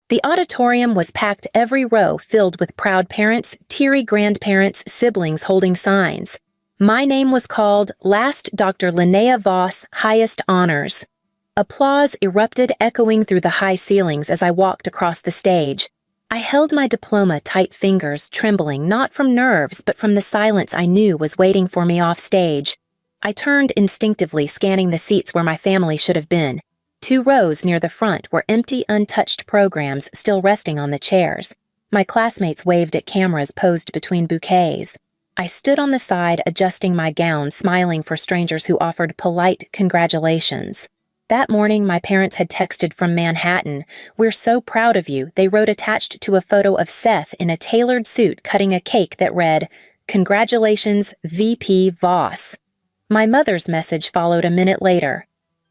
The auditorium was packed every row, filled with proud parents, teary grandparents, siblings holding signs. My name was called Last Dr. Linnea Voss, Highest Honors. Applause erupted, echoing through the high ceilings as I walked across the stage. I held my diploma tight, fingers trembling, not from nerves, but from the silence I knew was waiting for me off stage. I turned instinctively, scanning the seats where my family should have been. 2 rows near the front were empty, untouched programs still resting on the chairs. My classmates waved at cameras posed between bouquets. I stood on the side, adjusting my gown, smiling for strangers who offered polite congratulations. That morning, my parents had texted from Manhattan. "We're so proud of you," they wrote attached to a photo of Seth in a tailored suit cutting a cake that read, "Congratulations, VP Voss." My mother's message followed a minute later.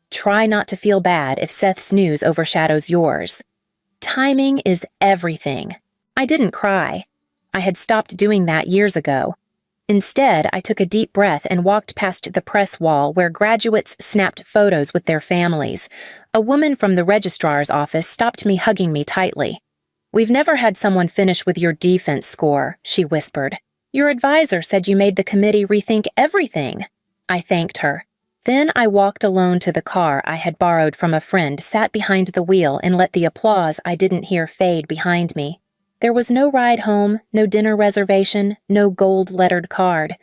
"Try not to feel bad if Seth's news overshadows yours." Timing is everything. I didn't cry. I had stopped doing that years ago. Instead, I took a deep breath and walked past the press wall where graduates snapped photos with their families. A woman from the registrar's office stopped me, hugging me tightly. "We've never had someone finish with your defense score," she whispered. "Your advisor said you made the committee rethink everything." I thanked her. Then I walked alone to the car I had borrowed from a friend, sat behind the wheel, and let the applause I didn't hear fade behind me. There was no ride home, no dinner reservation, no gold-lettered card.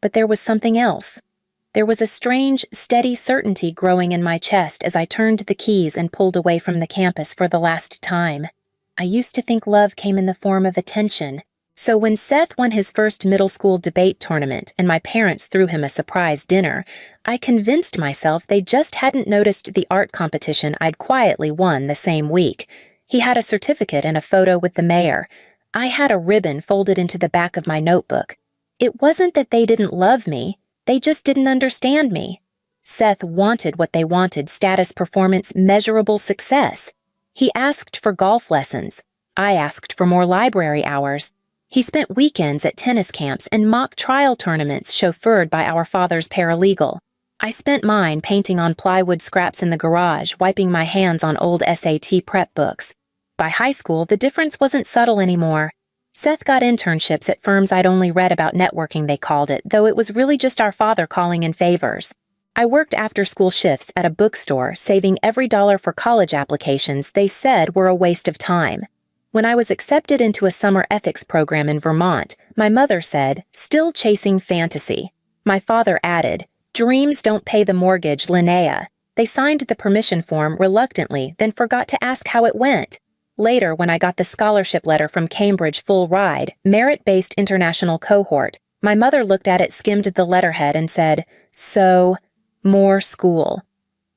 But there was something else. There was a strange, steady certainty growing in my chest as I turned the keys and pulled away from the campus for the last time. I used to think love came in the form of attention. So when Seth won his first middle school debate tournament and my parents threw him a surprise dinner, I convinced myself they just hadn't noticed the art competition I'd quietly won the same week. He had a certificate and a photo with the mayor. I had a ribbon folded into the back of my notebook. It wasn't that they didn't love me. They just didn't understand me. Seth wanted what they wanted: status, performance, measurable success. He asked for golf lessons. I asked for more library hours. He spent weekends at tennis camps and mock trial tournaments chauffeured by our father's paralegal. I spent mine painting on plywood scraps in the garage, wiping my hands on old SAT prep books. By high school, the difference wasn't subtle anymore. Seth got internships at firms I'd only read about, networking they called it, though it was really just our father calling in favors. I worked after-school shifts at a bookstore, saving every dollar for college applications they said were a waste of time. When I was accepted into a summer ethics program in Vermont, my mother said, "Still chasing fantasy." My father added, "Dreams don't pay the mortgage, Linnea." They signed the permission form reluctantly, then forgot to ask how it went. Later, when I got the scholarship letter from Cambridge full ride, merit-based international cohort, my mother looked at it, skimmed the letterhead, and said, "So, more school."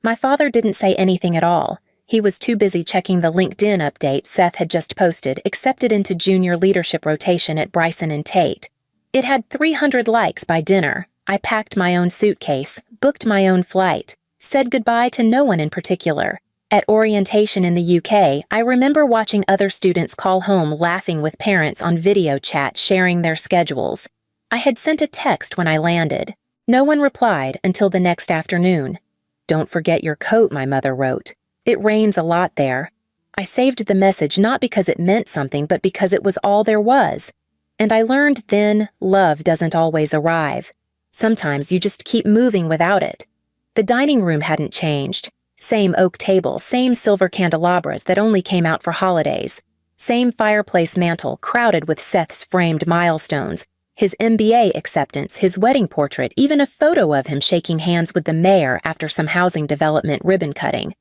My father didn't say anything at all. He was too busy checking the LinkedIn update Seth had just posted, accepted into junior leadership rotation at Bryson and Tate. It had 300 likes by dinner. I packed my own suitcase, booked my own flight, said goodbye to no one in particular. At orientation in the UK, I remember watching other students call home, laughing with parents on video chat, sharing their schedules. I had sent a text when I landed. No one replied until the next afternoon. "Don't forget your coat," my mother wrote. "It rains a lot there." I saved the message not because it meant something, but because it was all there was. And I learned then, love doesn't always arrive. Sometimes you just keep moving without it. The dining room hadn't changed. Same oak table, same silver candelabras that only came out for holidays. Same fireplace mantel crowded with Seth's framed milestones, his MBA acceptance, his wedding portrait, even a photo of him shaking hands with the mayor after some housing development ribbon cutting.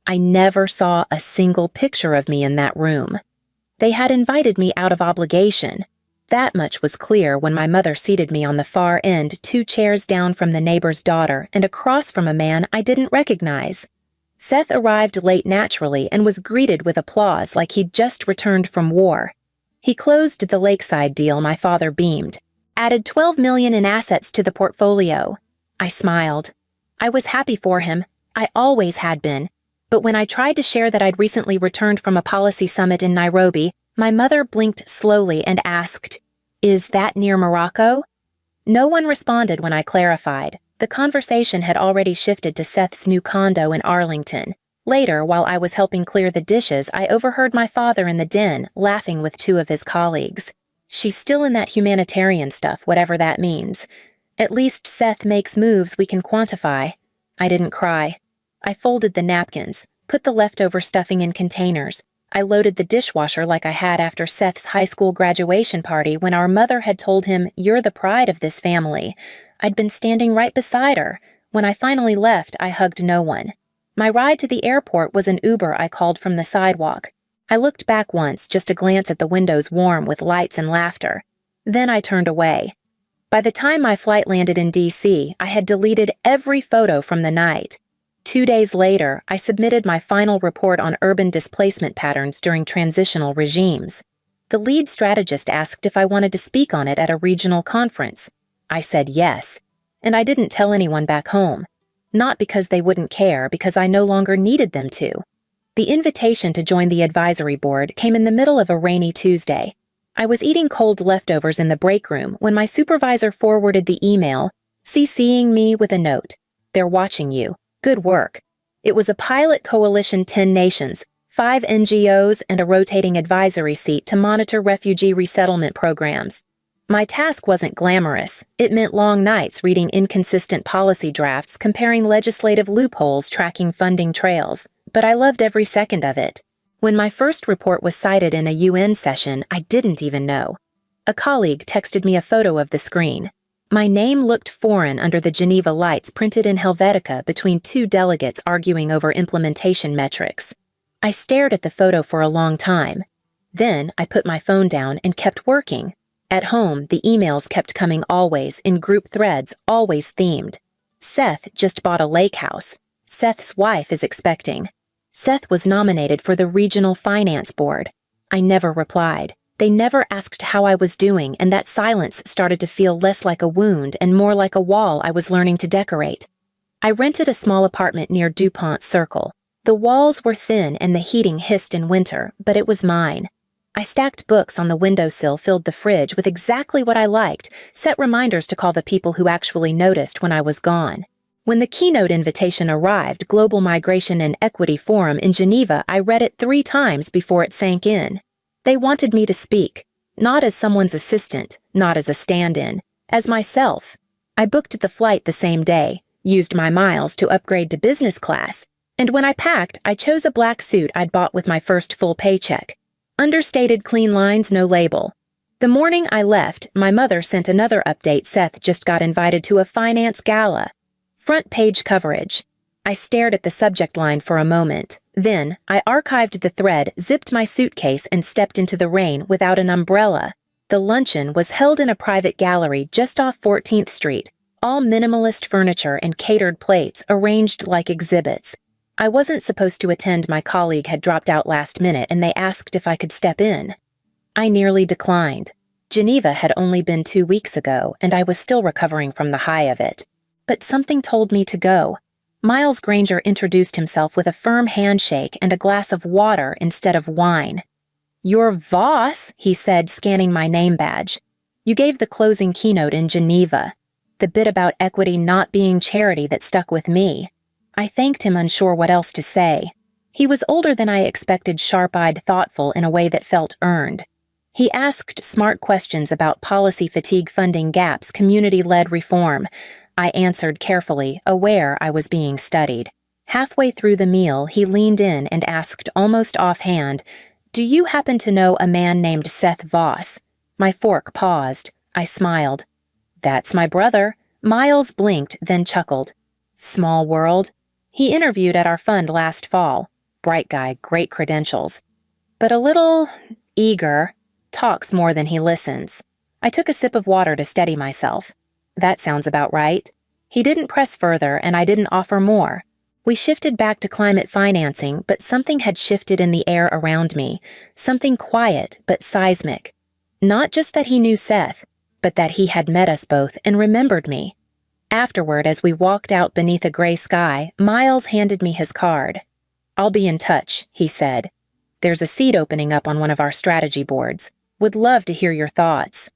I never saw a single picture of me in that room. They had invited me out of obligation. That much was clear when my mother seated me on the far end, 2 chairs down from the neighbor's daughter and across from a man I didn't recognize. Seth arrived late naturally and was greeted with applause like he'd just returned from war. He closed the Lakeside deal, my father beamed. Added $12 million in assets to the portfolio. I smiled. I was happy for him. I always had been. But when I tried to share that I'd recently returned from a policy summit in Nairobi, my mother blinked slowly and asked, "Is that near Morocco?" No one responded when I clarified. The conversation had already shifted to Seth's new condo in Arlington. Later, while I was helping clear the dishes, I overheard my father in the den, laughing with two of his colleagues. She's still in that humanitarian stuff, whatever that means. At least Seth makes moves we can quantify. I didn't cry. I folded the napkins, put the leftover stuffing in containers. I loaded the dishwasher like I had after Seth's high school graduation party when our mother had told him, "You're the pride of this family." I'd been standing right beside her. When I finally left, I hugged no one. My ride to the airport was an Uber I called from the sidewalk. I looked back once, just to glance at the windows warm with lights and laughter. Then I turned away. By the time my flight landed in D.C., I had deleted every photo from the night. 2 days later, I submitted my final report on urban displacement patterns during transitional regimes. The lead strategist asked if I wanted to speak on it at a regional conference. I said yes, and I didn't tell anyone back home. Not because they wouldn't care, because I no longer needed them to. The invitation to join the advisory board came in the middle of a rainy Tuesday. I was eating cold leftovers in the break room when my supervisor forwarded the email, CCing me with a note. "They're watching you. Good work." It was a pilot coalition 10 nations, 5 NGOs, and a rotating advisory seat to monitor refugee resettlement programs. My task wasn't glamorous. It meant long nights reading inconsistent policy drafts, comparing legislative loopholes, tracking funding trails. But I loved every second of it. When my first report was cited in a UN session, I didn't even know. A colleague texted me a photo of the screen. My name looked foreign under the Geneva lights printed in Helvetica between two delegates arguing over implementation metrics. I stared at the photo for a long time. Then I put my phone down and kept working. At home, the emails kept coming always, in group threads, always themed. Seth just bought a lake house. Seth's wife is expecting. Seth was nominated for the Regional Finance Board. I never replied. They never asked how I was doing, and that silence started to feel less like a wound and more like a wall I was learning to decorate. I rented a small apartment near DuPont Circle. The walls were thin and the heating hissed in winter, but it was mine. I stacked books on the windowsill, filled the fridge with exactly what I liked, set reminders to call the people who actually noticed when I was gone. When the keynote invitation arrived, Global Migration and Equity Forum in Geneva, I read it 3 times before it sank in. They wanted me to speak, not as someone's assistant, not as a stand-in, as myself. I booked the flight the same day, used my miles to upgrade to business class, and when I packed, I chose a black suit I'd bought with my first full paycheck. Understated clean lines, no label. The morning I left, my mother sent another update. Seth just got invited to a finance gala. Front page coverage. I stared at the subject line for a moment. Then, I archived the thread, zipped my suitcase, and stepped into the rain without an umbrella. The luncheon was held in a private gallery just off 14th Street, all minimalist furniture and catered plates arranged like exhibits. I wasn't supposed to attend. My colleague had dropped out last minute, and they asked if I could step in. I nearly declined. Geneva had only been 2 weeks ago, and I was still recovering from the high of it. But something told me to go. Miles Granger introduced himself with a firm handshake and a glass of water instead of wine. "You're Voss," he said, scanning my name badge. "You gave the closing keynote in Geneva. The bit about equity not being charity that stuck with me." I thanked him, unsure what else to say. He was older than I expected, sharp-eyed, thoughtful in a way that felt earned. He asked smart questions about policy fatigue, funding gaps, community-led reform. I answered carefully, aware I was being studied. Halfway through the meal, he leaned in and asked almost offhand, "Do you happen to know a man named Seth Voss?" My fork paused. I smiled. "That's my brother." Miles blinked, then chuckled. "Small world. He interviewed at our fund last fall. Bright guy, great credentials. But a little eager. Talks more than he listens." I took a sip of water to steady myself. That sounds about right. He didn't press further, and I didn't offer more. We shifted back to climate financing, but something had shifted in the air around me. Something quiet, but seismic. Not just that he knew Seth, but that he had met us both and remembered me. Afterward, as we walked out beneath a gray sky, Miles handed me his card. "I'll be in touch," he said. "There's a seat opening up on one of our strategy boards. Would love to hear your thoughts."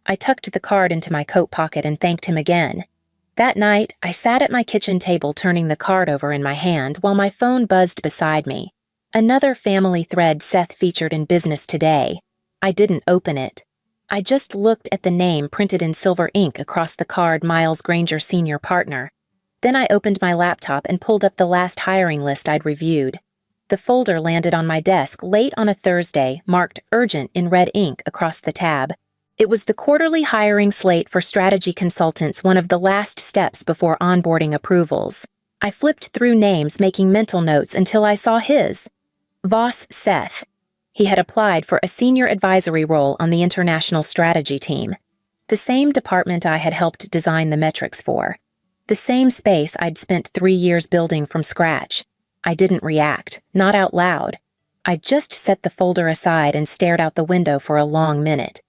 I tucked the card into my coat pocket and thanked him again. That night, I sat at my kitchen table turning the card over in my hand while my phone buzzed beside me. Another family thread Seth featured in Business Today. I didn't open it. I just looked at the name printed in silver ink across the card, Miles Granger, Senior Partner. Then I opened my laptop and pulled up the last hiring list I'd reviewed. The folder landed on my desk late on a Thursday, marked Urgent in red ink across the tab. It was the quarterly hiring slate for strategy consultants, one of the last steps before onboarding approvals. I flipped through names, making mental notes until I saw his. Voss Seth. He had applied for a senior advisory role on the international strategy team. The same department I had helped design the metrics for. The same space I'd spent 3 years building from scratch. I didn't react, not out loud. I just set the folder aside and stared out the window for a long minute.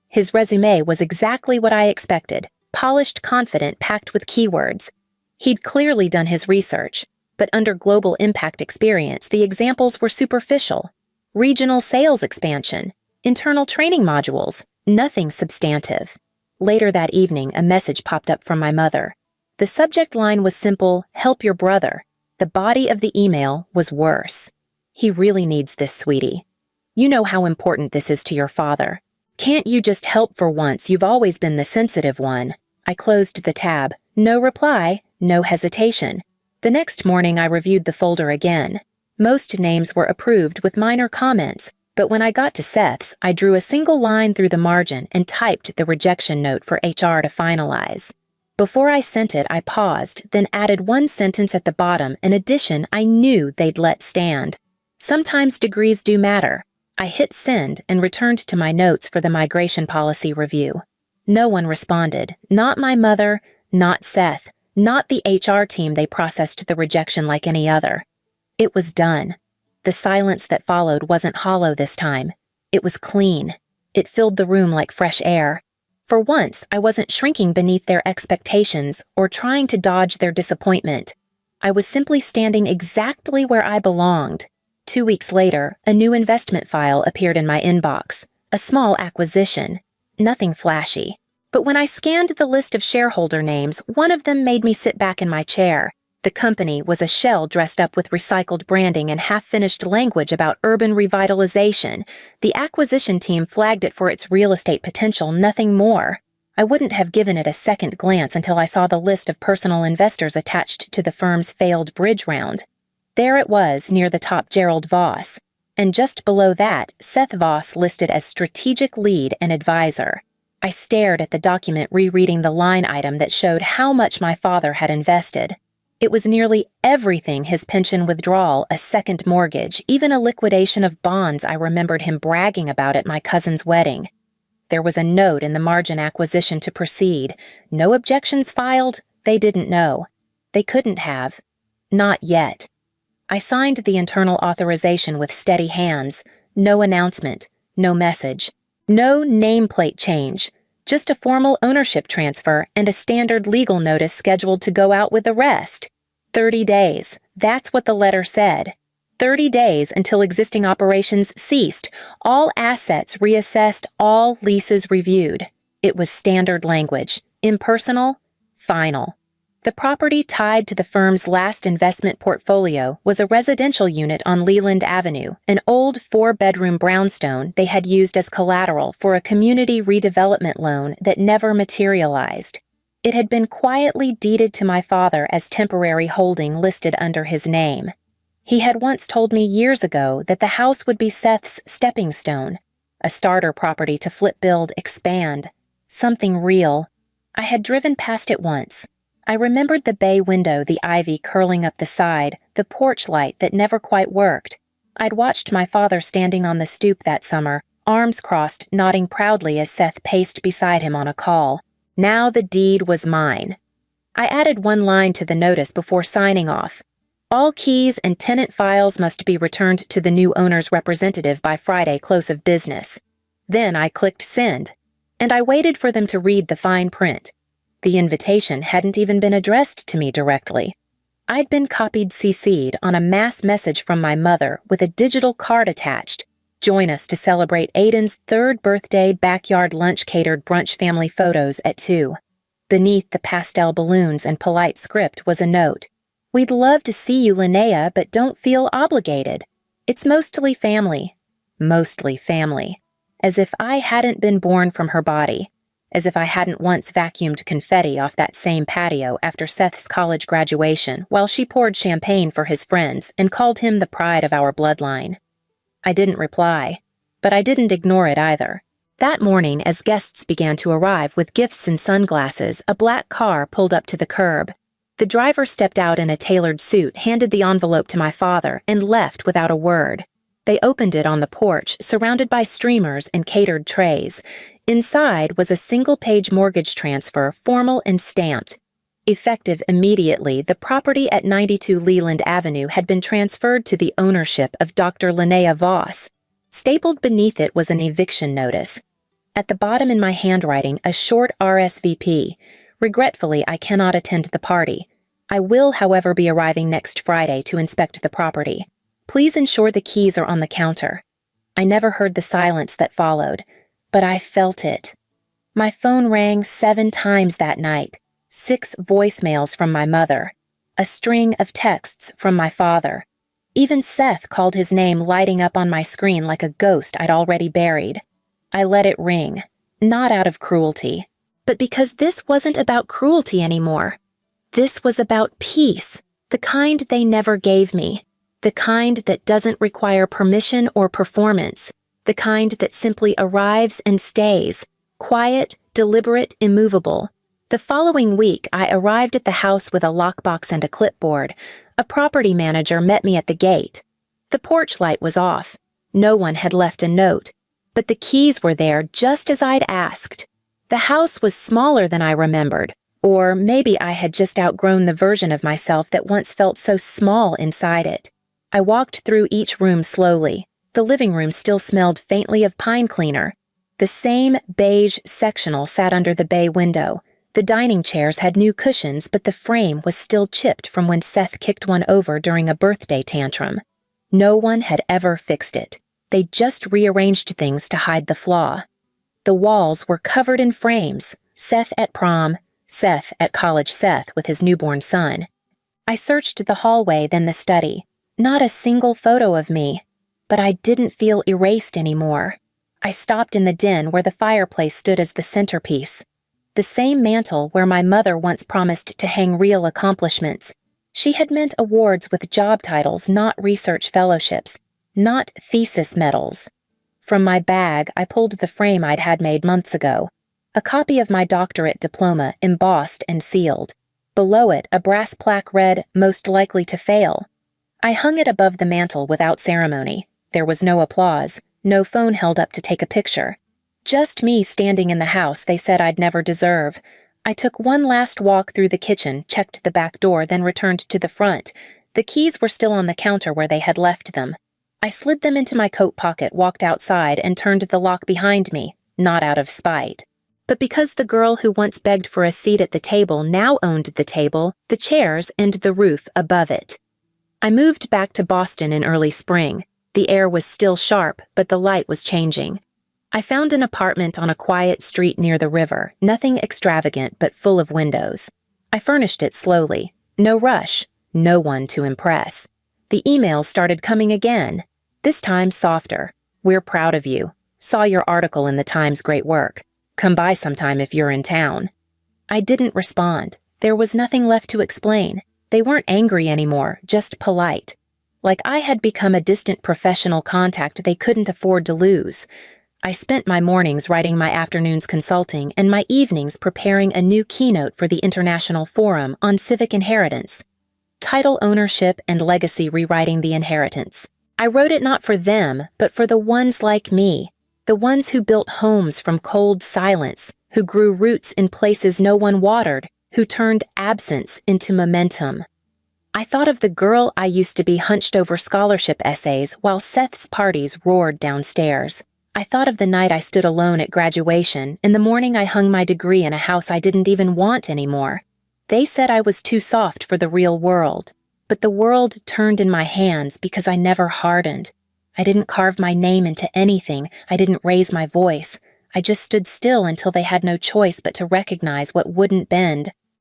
His resume was exactly what I expected, polished, confident, packed with keywords. He'd clearly done his research, but under global impact experience, the examples were superficial. Regional sales expansion, internal training modules, nothing substantive. Later that evening, a message popped up from my mother. The subject line was simple, "Help your brother." The body of the email was worse. "He really needs this, sweetie. You know how important this is to your father. Can't you just help for once? You've always been the sensitive one." I closed the tab. No reply, no hesitation. The next morning I reviewed the folder again. Most names were approved with minor comments, but when I got to Seth's, I drew a single line through the margin and typed the rejection note for HR to finalize. Before I sent it, I paused, then added one sentence at the bottom, an addition I knew they'd let stand. Sometimes degrees do matter. I hit send and returned to my notes for the migration policy review. No one responded. Not my mother, not Seth, not the HR team. They processed the rejection like any other. It was done. The silence that followed wasn't hollow this time. It was clean. It filled the room like fresh air. For once, I wasn't shrinking beneath their expectations or trying to dodge their disappointment. I was simply standing exactly where I belonged. 2 weeks later, a new investment file appeared in my inbox. A small acquisition. Nothing flashy. But when I scanned the list of shareholder names, one of them made me sit back in my chair. The company was a shell dressed up with recycled branding and half-finished language about urban revitalization. The acquisition team flagged it for its real estate potential, nothing more. I wouldn't have given it a second glance until I saw the list of personal investors attached to the firm's failed bridge round. There it was, near the top, Gerald Voss. And just below that, Seth Voss listed as strategic lead and advisor. I stared at the document, rereading the line item that showed how much my father had invested. It was nearly everything: his pension withdrawal, a second mortgage, even a liquidation of bonds I remembered him bragging about at my cousin's wedding. There was a note in the margin: acquisition to proceed. No objections filed. They didn't know. They couldn't have. Not yet. I signed the internal authorization with steady hands. No announcement. No message. No nameplate change. Just a formal ownership transfer and a standard legal notice scheduled to go out with the rest. 30 days. That's what the letter said. 30 days until existing operations ceased, all assets reassessed, all leases reviewed. It was standard language. Impersonal, final. The property tied to the firm's last investment portfolio was a residential unit on Leland Avenue, an old 4-bedroom brownstone they had used as collateral for a community redevelopment loan that never materialized. It had been quietly deeded to my father as temporary holding, listed under his name. He had once told me years ago that the house would be Seth's stepping stone, a starter property to flip, build, expand. Something real. I had driven past it once. I remembered the bay window, the ivy curling up the side, the porch light that never quite worked. I'd watched my father standing on the stoop that summer, arms crossed, nodding proudly as Seth paced beside him on a call. Now the deed was mine. I added one line to the notice before signing off. All keys and tenant files must be returned to the new owner's representative by Friday close of business. Then I clicked send, and I waited for them to read the fine print. The invitation hadn't even been addressed to me directly. I'd been copied CC'd on a mass message from my mother with a digital card attached. Join us to celebrate Aiden's 3rd birthday, backyard lunch, catered brunch, family photos at 2. Beneath the pastel balloons and polite script was a note. "We'd love to see you, Linnea, but don't feel obligated. It's mostly family." Mostly family. As if I hadn't been born from her body. As if I hadn't once vacuumed confetti off that same patio after Seth's college graduation while she poured champagne for his friends and called him the pride of our bloodline. I didn't reply, but I didn't ignore it either. That morning, as guests began to arrive with gifts and sunglasses, a black car pulled up to the curb. The driver stepped out in a tailored suit, handed the envelope to my father, and left without a word. They opened it on the porch, surrounded by streamers and catered trays. Inside was a single-page mortgage transfer, formal and stamped. Effective immediately, the property at 92 Leland Avenue had been transferred to the ownership of Dr. Linnea Voss. Stapled beneath it was an eviction notice. At the bottom in my handwriting, a short RSVP. Regretfully, I cannot attend the party. I will, however, be arriving next Friday to inspect the property. Please ensure the keys are on the counter. I never heard the silence that followed, but I felt it. My phone rang 7 times that night, 6 voicemails from my mother, a string of texts from my father. Even Seth called his name lighting up on my screen like a ghost I'd already buried. I let it ring, not out of cruelty, but because this wasn't about cruelty anymore. This was about peace, the kind they never gave me, the kind that doesn't require permission or performance, the kind that simply arrives and stays, quiet, deliberate, immovable. The following week, I arrived at the house with a lockbox and a clipboard. A property manager met me at the gate. The porch light was off. No one had left a note, but the keys were there just as I'd asked. The house was smaller than I remembered, or maybe I had just outgrown the version of myself that once felt so small inside it. I walked through each room slowly. The living room still smelled faintly of pine cleaner. The same beige sectional sat under the bay window. The dining chairs had new cushions, but the frame was still chipped from when Seth kicked one over during a birthday tantrum. No one had ever fixed it. They just rearranged things to hide the flaw. The walls were covered in frames. Seth at prom, Seth at college Seth with his newborn son. I searched the hallway, then the study. Not a single photo of me, but I didn't feel erased anymore. I stopped in the den where the fireplace stood as the centerpiece. The same mantel where my mother once promised to hang real accomplishments. She had meant awards with job titles, not research fellowships, not thesis medals. From my bag, I pulled the frame I'd had made months ago. A copy of my doctorate diploma, embossed and sealed. Below it, a brass plaque read, "Most likely to fail." I hung it above the mantel without ceremony. There was no applause, no phone held up to take a picture. Just me standing in the house they said I'd never deserve. I took one last walk through the kitchen, checked the back door, then returned to the front. The keys were still on the counter where they had left them. I slid them into my coat pocket, walked outside, and turned the lock behind me, not out of spite, but because the girl who once begged for a seat at the table now owned the table, the chairs, and the roof above it. I moved back to Boston in early spring. The air was still sharp, but the light was changing. I found an apartment on a quiet street near the river, nothing extravagant but full of windows. I furnished it slowly. No rush, no one to impress. The emails started coming again, this time softer. "We're proud of you. Saw your article in the Times, great work. Come by sometime if you're in town." I didn't respond. There was nothing left to explain. They weren't angry anymore, just polite. Like I had become a distant professional contact they couldn't afford to lose. I spent my mornings writing, my afternoons consulting, and my evenings preparing a new keynote for the International Forum on Civic Inheritance. Title ownership and legacy rewriting the inheritance. I wrote it not for them, but for the ones like me, the ones who built homes from cold silence, who grew roots in places no one watered, who turned absence into momentum. I thought of the girl I used to be hunched over scholarship essays while Seth's parties roared downstairs. I thought of the night I stood alone at graduation and the morning I hung my degree in a house I didn't even want anymore. They said I was too soft for the real world, but the world turned in my hands because I never hardened. I didn't carve my name into anything. I didn't raise my voice. I just stood still until they had no choice but to recognize what wouldn't bend.